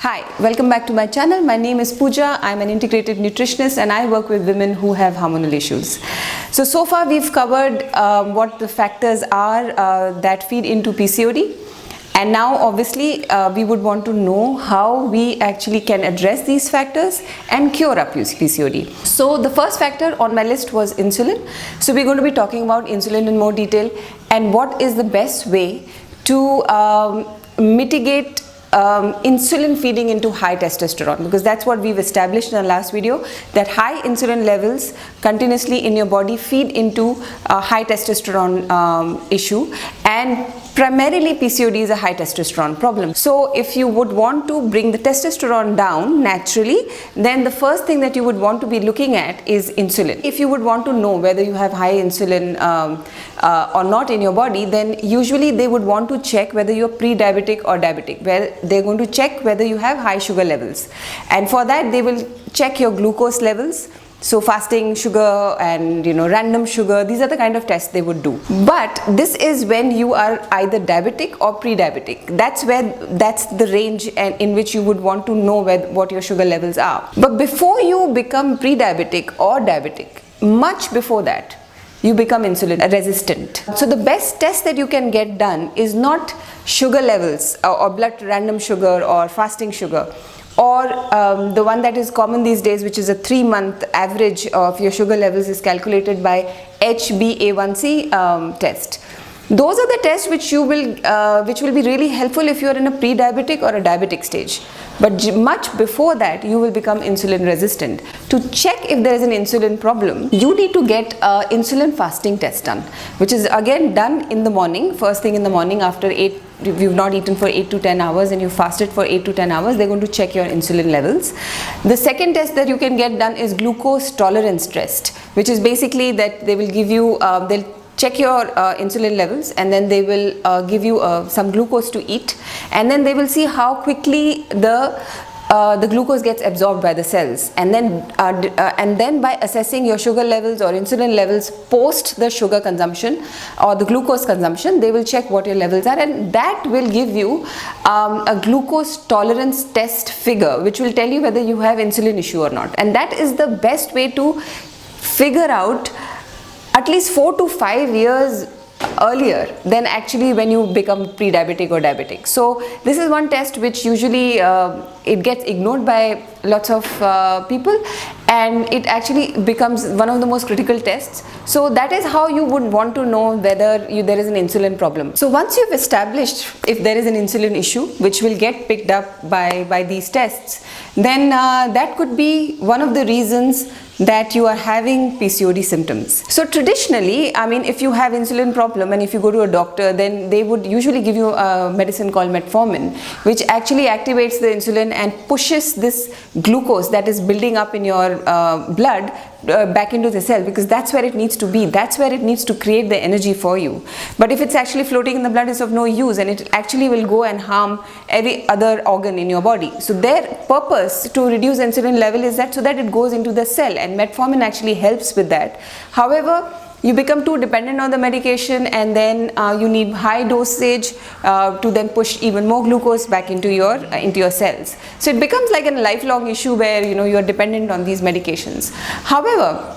Hi, welcome back to my channel. My name is Pooja. I'm an integrated nutritionist and I work with women who have hormonal issues. So far we've covered what the factors are that feed into PCOD. And now obviously we would want to know how we actually can address these factors and cure up PCOD. So the first factor on my list was insulin. So we're going to be talking about insulin in more detail and what is the best way to mitigate insulin feeding into high testosterone, because that's what we've established in our last video, that high insulin levels continuously in your body feed into a high testosterone issue, and primarily PCOD is a high testosterone problem. So if you would want to bring the testosterone down naturally, then the first thing that you would want to be looking at is insulin. If you would want to know whether you have high insulin or not in your body, then usually they would want to check whether you're pre-diabetic or diabetic, where they're going to check whether you have high sugar levels, and for that they will check your glucose levels. So fasting sugar and random sugar, these are the kind of tests they would do. But this is when you are either diabetic or pre-diabetic. That's the range and in which you would want to know what your sugar levels are. But before you become pre-diabetic or diabetic, much before that, you become insulin resistant. So the best test that you can get done is not sugar levels or blood random sugar or fasting sugar, or the one that is common these days, which is a 3-month average of your sugar levels is calculated by HbA1c test. Those are the tests which will be really helpful if you are in a pre-diabetic or a diabetic stage. But much before that, you will become insulin resistant. To check if there is an insulin problem, you need to get an insulin fasting test done, which is again done in the morning, first thing in the morning after if you've not eaten for 8 to 10 hours and you fasted for 8 to 10 hours, they're going to check your insulin levels. The second test that you can get done is glucose tolerance test, which is basically that they will give you, they'll check your insulin levels, and then they will give you some glucose to eat, and then they will see how quickly the glucose gets absorbed by the cells, and then by assessing your sugar levels or insulin levels post the sugar consumption or the glucose consumption, they will check what your levels are, and that will give you a glucose tolerance test figure, which will tell you whether you have insulin issue or not. And that is the best way to figure out at least 4 to 5 years earlier than actually when you become pre-diabetic or diabetic. So this is one test which usually it gets ignored by lots of people, and it actually becomes one of the most critical tests. So that is how you would want to know whether there is an insulin problem. So once you've established if there is an insulin issue, which will get picked up by these tests, then that could be one of the reasons that you are having PCOD symptoms. So traditionally, I mean, if you have insulin problem and if you go to a doctor, then they would usually give you a medicine called metformin, which actually activates the insulin and pushes this glucose that is building up in your blood back into the cell, because that's where it needs to be, that's where it needs to create the energy for you. But if it's actually floating in the blood, it's of no use, and it actually will go and harm every other organ in your body. So their purpose to reduce insulin level is that so that it goes into the cell, and metformin actually helps with that. However, you become too dependent on the medication, and then you need high dosage to then push even more glucose back into your cells. So it becomes like a lifelong issue where you are dependent on these medications. However,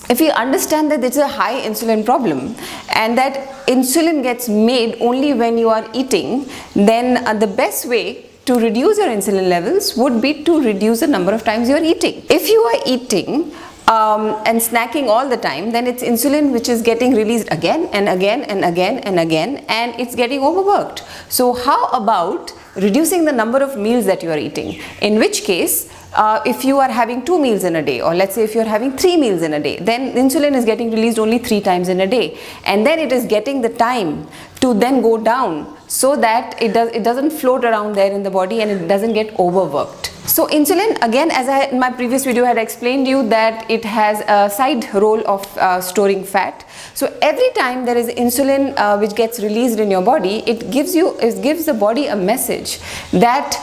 if you understand that it's a high insulin problem and that insulin gets made only when you are eating, then the best way to reduce your insulin levels would be to reduce the number of times you are eating. If you are eating and snacking all the time, then it's insulin which is getting released again and again and again and again, and it's getting overworked. So how about reducing the number of meals that you are eating? In which case, if you are having 2 meals in a day, or let's say if you're having 3 meals in a day, then insulin is getting released only 3 times in a day, and then it is getting the time to then go down so that it doesn't float around there in the body and it doesn't get overworked. So insulin, again, as I in my previous video had explained you, that it has a side role of storing fat. So every time there is insulin which gets released in your body, it gives the body a message that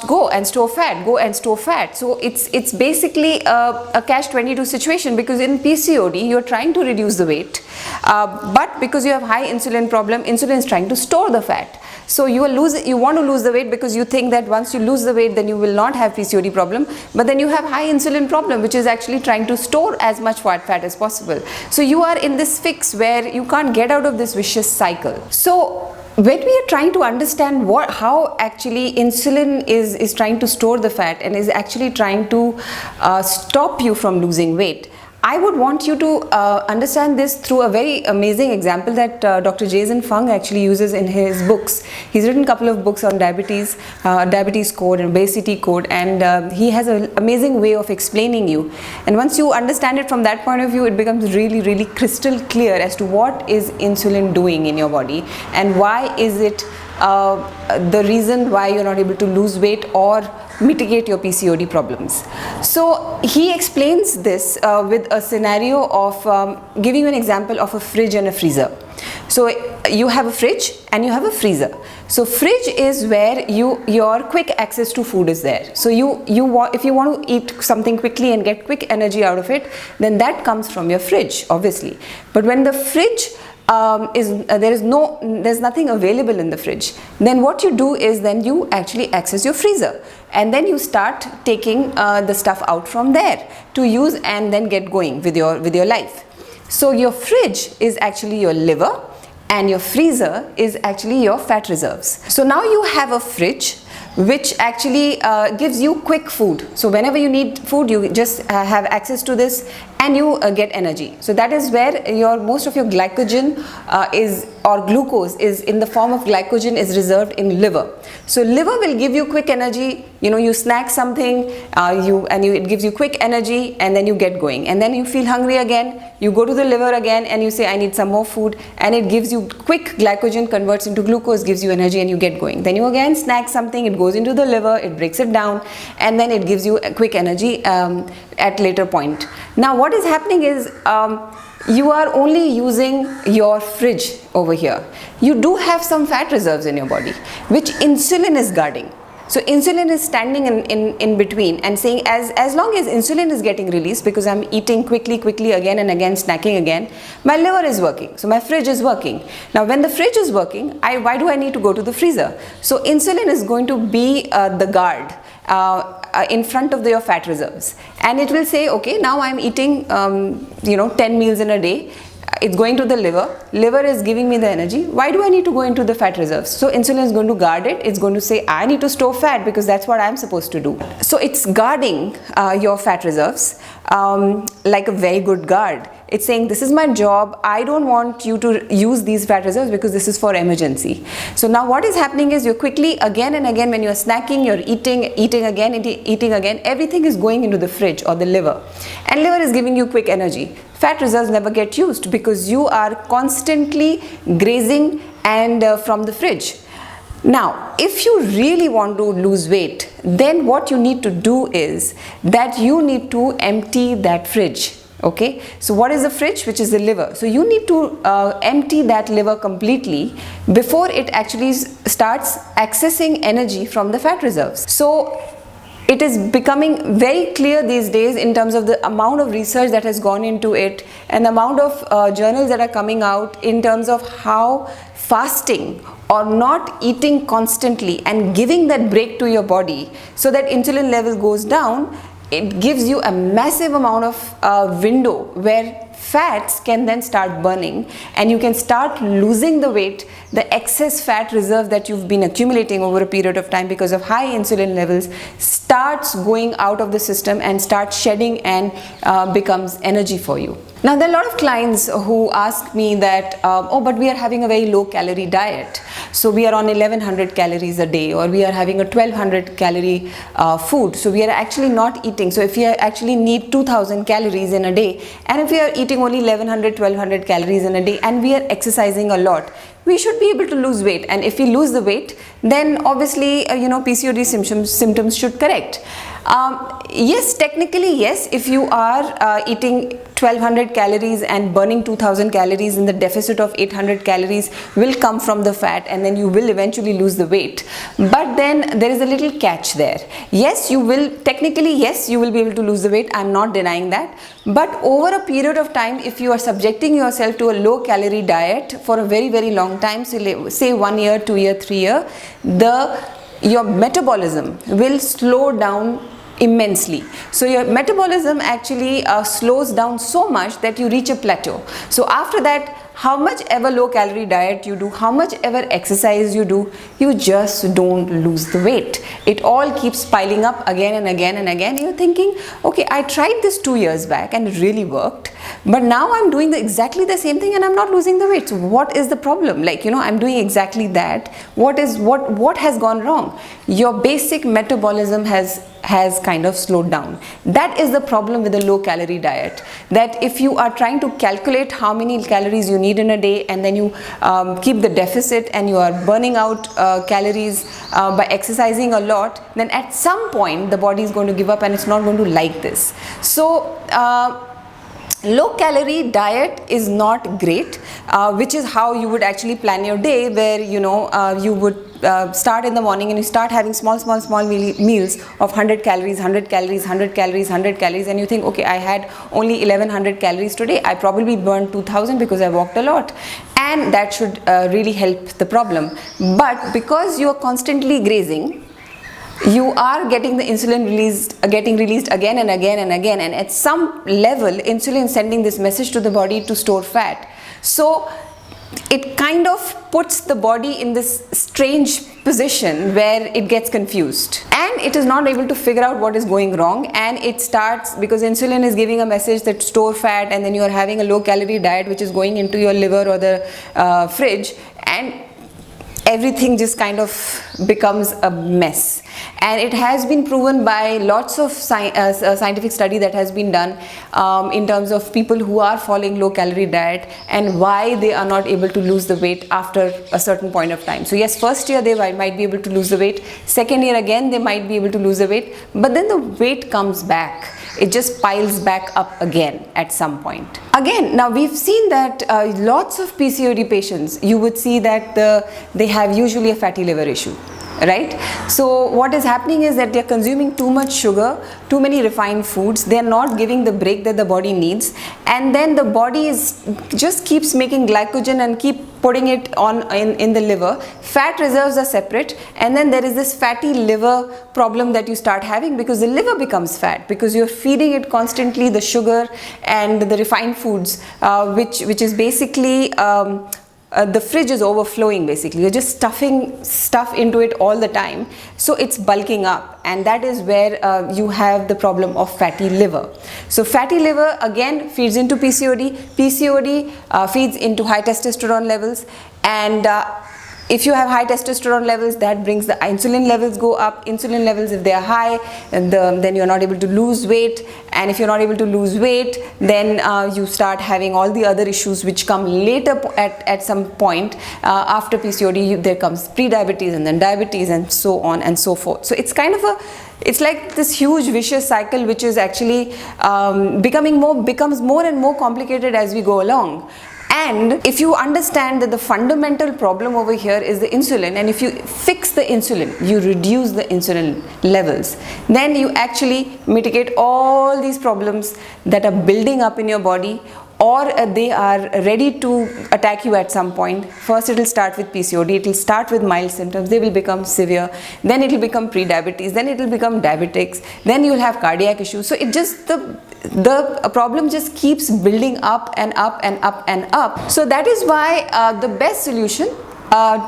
go and store fat, go and store fat. So it's basically a catch-22 situation, because in PCOD you're trying to reduce the weight, but because you have high insulin problem, insulin is trying to store the fat. So you want to lose the weight because you think that once you lose the weight, then you will not have PCOD problem, but then you have high insulin problem, which is actually trying to store as much fat as possible. So you are in this fix where you can't get out of this vicious cycle. So when we are trying to understand how actually insulin is trying to store the fat and is actually trying to stop you from losing weight, I would want you to understand this through a very amazing example that Dr. Jason Fung actually uses in his books. He's written a couple of books on diabetes, diabetes code and obesity code, and he has an amazing way of explaining you. And once you understand it from that point of view, it becomes really, really crystal clear as to what is insulin doing in your body and why is it the reason why you're not able to lose weight or mitigate your PCOD problems. So he explains this with a scenario of giving you an example of a fridge and a freezer. So you have a fridge and you have a freezer. So fridge is where your quick access to food is there. So if you want to eat something quickly and get quick energy out of it, then that comes from your fridge, obviously. But when the fridge there's nothing available in the fridge, then what you do is then you actually access your freezer, and then you start taking the stuff out from there to use and then get going with your life. So your fridge is actually your liver and your freezer is actually your fat reserves. So now you have a fridge which actually gives you quick food. So whenever you need food, you just have access to this and you get energy. So that is where most of your glycogen or glucose is in the form of glycogen is reserved in liver. So liver will give you quick energy. You snack something, it gives you quick energy, and then you get going. And then you feel hungry again, you go to the liver again and you say, I need some more food, and it gives you quick glycogen, converts into glucose, gives you energy, and you get going. Then you again snack something, it goes into the liver, it breaks it down, and then it gives you a quick energy at later point. Now what is happening is you are only using your fridge over here. You do have some fat reserves in your body which insulin is guarding. So insulin is standing in between and saying, as long as insulin is getting released, because I'm eating quickly again and again, snacking again, my liver is working, so my fridge is working. Now when the fridge is working, why do I need to go to the freezer? So insulin is going to be the guard in front of your fat reserves, and it will say, okay, now I'm eating 10 meals in a day. It's going to the liver is giving me the energy. Why do I need to go into the fat reserves? So insulin is going to guard it. It's going to say, I need to store fat because that's what I'm supposed to do. So it's guarding your fat reserves like a very good guard. It's saying, this is my job, I don't want you to use these fat reserves because this is for emergency. So now what is happening is you're quickly again and again, when you're snacking, you're eating again, everything is going into the fridge or the liver, and liver is giving you quick energy. Fat reserves never get used because you are constantly grazing and from the fridge. Now, if you really want to lose weight, then what you need to do is that you need to empty that fridge. Okay, so what is the fridge? Which is the liver. So you need to empty that liver completely before it actually starts accessing energy from the fat reserves. So it is becoming very clear these days in terms of the amount of research that has gone into it and the amount of journals that are coming out in terms of how fasting or not eating constantly and giving that break to your body so that insulin level goes down, it gives you a massive amount of window where fats can then start burning and you can start losing the weight, the excess fat reserve that you've been accumulating over a period of time because of high insulin levels starts going out of the system and starts shedding and becomes energy for you. Now there are a lot of clients who ask me that, oh, but we are having a very low calorie diet. So we are on 1100 calories a day, or we are having a 1200 calorie food. So we are actually not eating. So if you actually need 2000 calories in a day, and if we are eating only 1100, 1200 calories in a day, and we are exercising a lot, we should be able to lose weight. And if we lose the weight, then obviously, PCOD symptoms should correct. Yes, technically yes, if you are eating 1200 calories and burning 2000 calories, in the deficit of 800 calories will come from the fat, and then you will eventually lose the weight. But then there is a little catch there. Yes, you will, technically yes, you will be able to lose the weight, I'm not denying that. But over a period of time, if you are subjecting yourself to a low calorie diet for a very, very long time, say 1 year, 2 year, 3 year, your metabolism will slow down immensely. So your metabolism actually slows down so much that you reach a plateau. So after that, how much ever low calorie diet you do, how much ever exercise you do, you just don't lose the weight. It all keeps piling up again and again and again. You're thinking, okay, I tried this 2 years back and it really worked, but now I'm doing exactly the same thing and I'm not losing the weight. So what is the problem? Like, I'm doing exactly that. What has gone wrong? Your basic metabolism has kind of slowed down. That is the problem with a low calorie diet, that if you are trying to calculate how many calories you need in a day, and then you keep the deficit and you are burning out calories by exercising a lot, then at some point the body is going to give up and it's not going to like this. So low calorie diet is not great, which is how you would actually plan your day, where you would start in the morning and you start having small meals of 100 calories, 100 calories, 100 calories, 100 calories, and you think, okay, I had only 1100 calories today, I probably burned 2000 because I walked a lot, and that should really help the problem. But because you are constantly grazing, you are getting the insulin getting released again and again and again, and at some level insulin is sending this message to the body to store fat. So it kind of puts the body in this strange position where it gets confused and it is not able to figure out what is going wrong, and it starts, because insulin is giving a message that store fat, and then you are having a low calorie diet which is going into your liver or the fridge, and everything just kind of becomes a mess. And it has been proven by lots of scientific study that has been done in terms of people who are following low calorie diet and why they are not able to lose the weight after a certain point of time. So yes, first year they might be able to lose the weight, second year again they might be able to lose the weight, but then the weight comes back. It just piles back up again at some point. Again, now we've seen that lots of PCOD patients, you would see that they have usually a fatty liver issue, right? So what is happening is that they're consuming too much sugar, too many refined foods, they're not giving the break that the body needs, and then the body just keeps making glycogen and keep putting it on in the liver. Fat reserves are separate, and then there is this fatty liver problem that you start having because the liver becomes fat, because you're feeding it constantly the sugar and the refined foods, which is basically the fridge is overflowing. Basically you're just stuffing stuff into it all the time, so it's bulking up, and that is where you have the problem of fatty liver. So fatty liver again feeds into PCOD. PCOD feeds into high testosterone levels, and if you have high testosterone levels, that brings the insulin levels go up. Insulin levels, if they are high, then you're not able to lose weight, and if you're not able to lose weight, then you start having all the other issues which come later at some point after PCOD. There comes pre-diabetes and then diabetes and so on and so forth. So it's kind of it's like this huge vicious cycle which is actually becomes more and more complicated as we go along. And if you understand that the fundamental problem over here is the insulin, and if you fix the insulin, you reduce the insulin levels, then you actually mitigate all these problems that are building up in your body, or they are ready to attack you at some point. First it will start with PCOD, it will start with mild symptoms, they will become severe, then it will become pre-diabetes, then it will become diabetics, then you will have cardiac issues. So it just, the problem just keeps building up and up and up and up. So that is why the best solution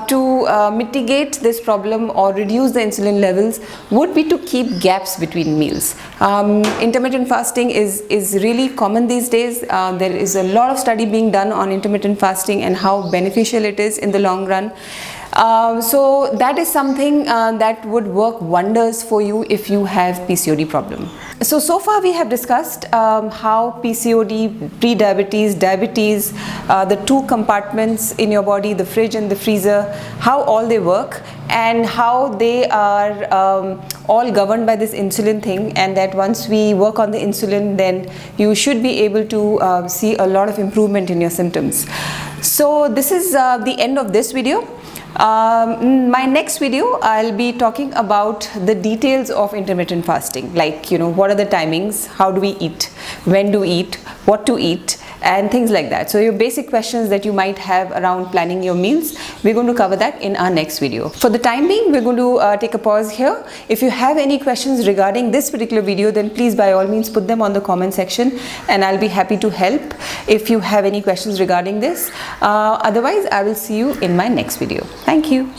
to mitigate this problem or reduce the insulin levels would be to keep gaps between meals. Intermittent fasting is really common these days. There is a lot of study being done on intermittent fasting and how beneficial it is in the long run. So that is something that would work wonders for you if you have PCOD problem. So far we have discussed how PCOD, pre-diabetes, diabetes, the two compartments in your body, the fridge and the freezer, how all they work and how they are all governed by this insulin thing, and that once we work on the insulin, then you should be able to see a lot of improvement in your symptoms. So this is the end of this video. My next video, I'll be talking about the details of intermittent fasting, like, you know, what are the timings, how do we eat, when do we eat, what to eat, and things like that. So your basic questions that you might have around planning your meals, we're going to cover that in our next video. For the time being, we're going to take a pause here. If you have any questions regarding this particular video, then please by all means put them on the comment section, and I'll be happy to help if you have any questions regarding this. Otherwise, I will see you in my next video. Thank you.